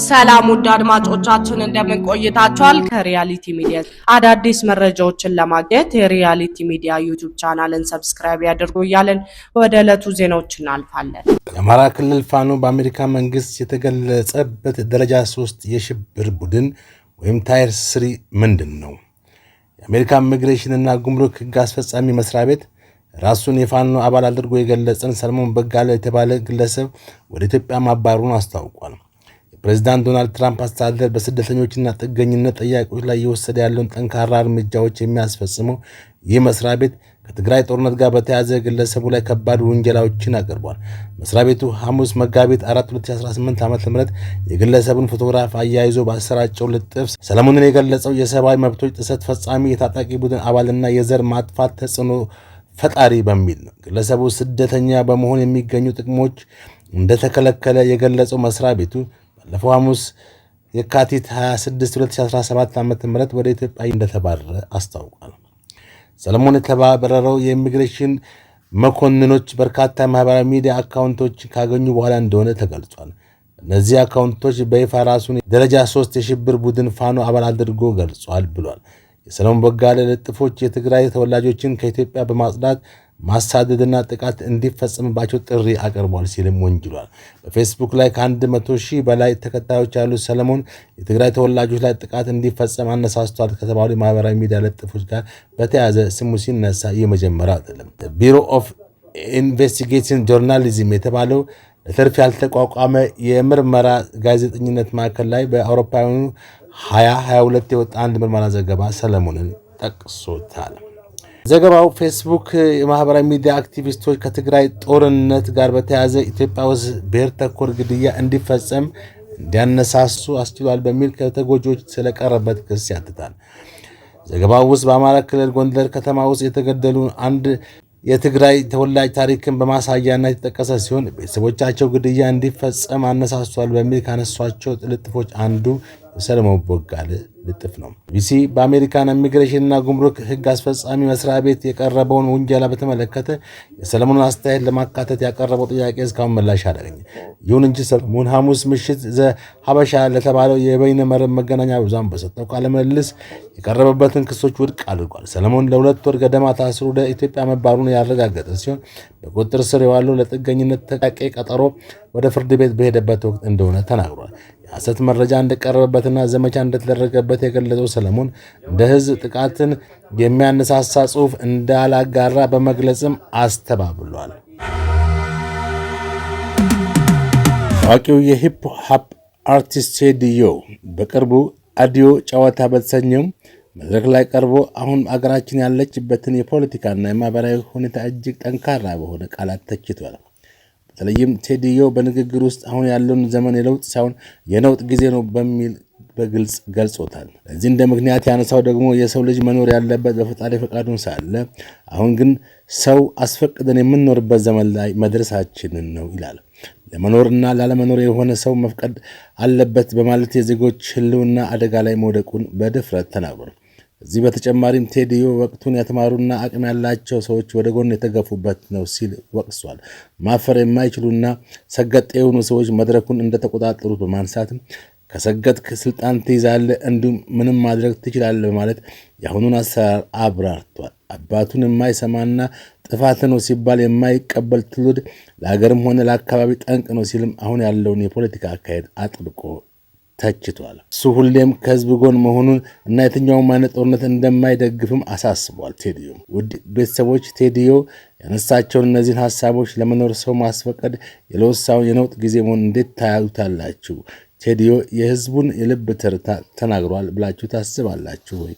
ሰላም ውድ አድማጮቻችን እንደምን ቆይታችኋል? ከሪያሊቲ ሚዲያ አዳዲስ መረጃዎችን ለማግኘት የሪያሊቲ ሚዲያ ዩቲዩብ ቻናልን ሰብስክራይብ ያድርጉ እያልን ወደ ዕለቱ ዜናዎች እናልፋለን። የአማራ ክልል ፋኖ በአሜሪካ መንግስት የተገለጸበት ደረጃ 3 የሽብር ቡድን ወይም ታየር 3 ምንድን ነው? የአሜሪካ ኢሚግሬሽን እና ጉምሩክ ህግ አስፈጻሚ መስሪያ ቤት ራሱን የፋኖ አባል አድርጎ የገለጸን ሰለሞን በጋለ የተባለ ግለሰብ ወደ ኢትዮጵያ ማባረሩን አስታውቋል። ፕሬዝዳንት ዶናልድ ትራምፕ አስተዳደር በስደተኞችና ጥገኝነት ጠያቂዎች ላይ እየወሰደ ያለውን ጠንካራ እርምጃዎች የሚያስፈጽመው ይህ መስሪያ ቤት ከትግራይ ጦርነት ጋር በተያያዘ ግለሰቡ ላይ ከባድ ውንጀላዎችን አቅርቧል። መስሪያ ቤቱ ሐሙስ መጋቢት 4 2018 ዓ.ም የግለሰቡን ፎቶግራፍ አያይዞ ባሰራጨው ልጥፍ ሰለሞንን የገለጸው የሰብአዊ መብቶች ጥሰት ፈጻሚ፣ የታጣቂ ቡድን አባልና የዘር ማጥፋት ተጽዕኖ ፈጣሪ በሚል ነው። ግለሰቡ ስደተኛ በመሆን የሚገኙ ጥቅሞች እንደተከለከለ የገለጸው መስሪያ ቤቱ ባለፈው ሐሙስ የካቲት 26 2017 ዓ.ም ወደ ኢትዮጵያ እንደተባረረ አስታውቋል። ሰለሞን የተባረረው የኢሚግሬሽን መኮንኖች በርካታ ማህበራዊ ሚዲያ አካውንቶች ካገኙ በኋላ እንደሆነ ተገልጿል። እነዚህ አካውንቶች በይፋ ራሱን ደረጃ 3 የሽብር ቡድን ፋኖ አባል አድርጎ ገልጿል ብሏል። የሰለሞን በጋለ ልጥፎች የትግራይ ተወላጆችን ከኢትዮጵያ በማጽዳት ማሳደድና ጥቃት እንዲፈጸምባቸው ጥሪ አቅርቧል ሲልም ወንጅሏል። በፌስቡክ ላይ ከ100,000 በላይ ተከታዮች ያሉት ሰለሞን የትግራይ ተወላጆች ላይ ጥቃት እንዲፈጸም አነሳስቷል ከተባሉ የማህበራዊ ሚዲያ ልጥፎች ጋር በተያያዘ ስሙ ሲነሳ የመጀመሪያው አይደለም። ቢሮ ኦፍ ኢንቨስቲጌቲቭ ጆርናሊዝም የተባለው ለትርፍ ያልተቋቋመ የምርመራ ጋዜጠኝነት ማዕከል ላይ በአውሮፓውያኑ 2022 የወጣ አንድ ምርመራ ዘገባ ሰለሞንን ጠቅሶታል። ዘገባው ፌስቡክ የማህበራዊ ሚዲያ አክቲቪስቶች ከትግራይ ጦርነት ጋር በተያያዘ ኢትዮጵያ ውስጥ ብሔር ተኮር ግድያ እንዲፈጸም እንዲያነሳሱ አስችሏል በሚል ከተጎጂዎች ስለቀረበት ክስ ያትታል። ዘገባው ውስጥ በአማራ ክልል ጎንደር ከተማ ውስጥ የተገደሉ አንድ የትግራይ ተወላጅ ታሪክን በማሳያነት የተጠቀሰ ሲሆን ቤተሰቦቻቸው ግድያ እንዲፈጸም አነሳሷል በሚል ካነሷቸው ልጥፎች አንዱ የሰለሞን በጋለ ልጥፍ ነው። ቢሲ በአሜሪካን ኢሚግሬሽንና ጉምሩክ ህግ አስፈጻሚ መስሪያ ቤት የቀረበውን ውንጀላ በተመለከተ የሰለሞንን አስተያየት ለማካተት ያቀረበው ጥያቄ እስካሁን ምላሽ አላገኘም። ይሁን እንጂ ሰለሞን ሐሙስ ምሽት ሀበሻ ለተባለው የበይነ መረብ መገናኛ ብዙሃን በሰጠው ቃለ ምልልስ የቀረበበትን ክሶች ውድቅ አድርጓል። ሰለሞን ለ2 ወር ገደማ ታስሮ ወደ ኢትዮጵያ መባሩን ያረጋገጠ ሲሆን በቁጥጥር ስር የዋለው ለጥገኝነት ተጠያቂ ቀጠሮ ወደ ፍርድ ቤት በሄደበት ወቅት እንደሆነ ተናግሯል። የሐሰት መረጃ እንደቀረበበትና ዘመቻ እንደተደረገበት የገለጸው ሰለሞን እንደ ህዝብ ጥቃትን የሚያነሳሳ ጽሑፍ እንዳላጋራ በመግለጽም አስተባብሏል። ታዋቂው የሂፕ ሆፕ አርቲስት ቴዲዮ በቅርቡ አዲዮ ጨዋታ በተሰኘው መድረክ ላይ ቀርቦ አሁን አገራችን ያለችበትን የፖለቲካና የማህበራዊ ሁኔታ እጅግ ጠንካራ በሆነ ቃላት ተችቷል። በተለይም ቴዲዮ በንግግር ውስጥ አሁን ያለውን ዘመን የለውጥ ሳይሆን የነውጥ ጊዜ ነው በሚል በግልጽ ገልጾታል። ለዚህ እንደ ምክንያት ያነሳው ደግሞ የሰው ልጅ መኖር ያለበት በፈጣሪ ፈቃዱን ሳለ አሁን ግን ሰው አስፈቅደን የምንኖርበት ዘመን ላይ መድረሳችንን ነው ይላል። ለመኖርና ላለመኖር የሆነ ሰው መፍቀድ አለበት በማለት የዜጎች ህልውና አደጋ ላይ መውደቁን በድፍረት ተናግሯል። እዚህ በተጨማሪም ቴዲዮ ወቅቱን የተማሩና አቅም ያላቸው ሰዎች ወደ ጎን የተገፉበት ነው ሲል ወቅሷል። ማፈር የማይችሉና ሰገጥ የሆኑ ሰዎች መድረኩን እንደተቆጣጠሩት በማንሳትም ከሰገጥክ ስልጣን ትይዛለህ፣ እንዲሁም ምንም ማድረግ ትችላለህ በማለት የአሁኑን አሰራር አብራርቷል። አባቱን የማይሰማና ጥፋት ነው ሲባል የማይቀበል ትውልድ ለሀገርም ሆነ ለአካባቢ ጠንቅ ነው ሲልም አሁን ያለውን የፖለቲካ አካሄድ አጥብቆ ተችቷል። እሱ ሁሌም ከህዝብ ጎን መሆኑን እና የትኛውም አይነት ጦርነት እንደማይደግፍም አሳስቧል። ቴዲዮ ውድ ቤተሰቦች፣ ቴዲዮ ያነሳቸውን እነዚህን ሀሳቦች ለመኖር ሰው ማስፈቀድ የለውሳውን የነውጥ ጊዜ መሆን እንዴት ታያዩታላችሁ? ቴዲዮ የህዝቡን የልብ ትርታ ተናግሯል ብላችሁ ታስባላችሁ ወይ?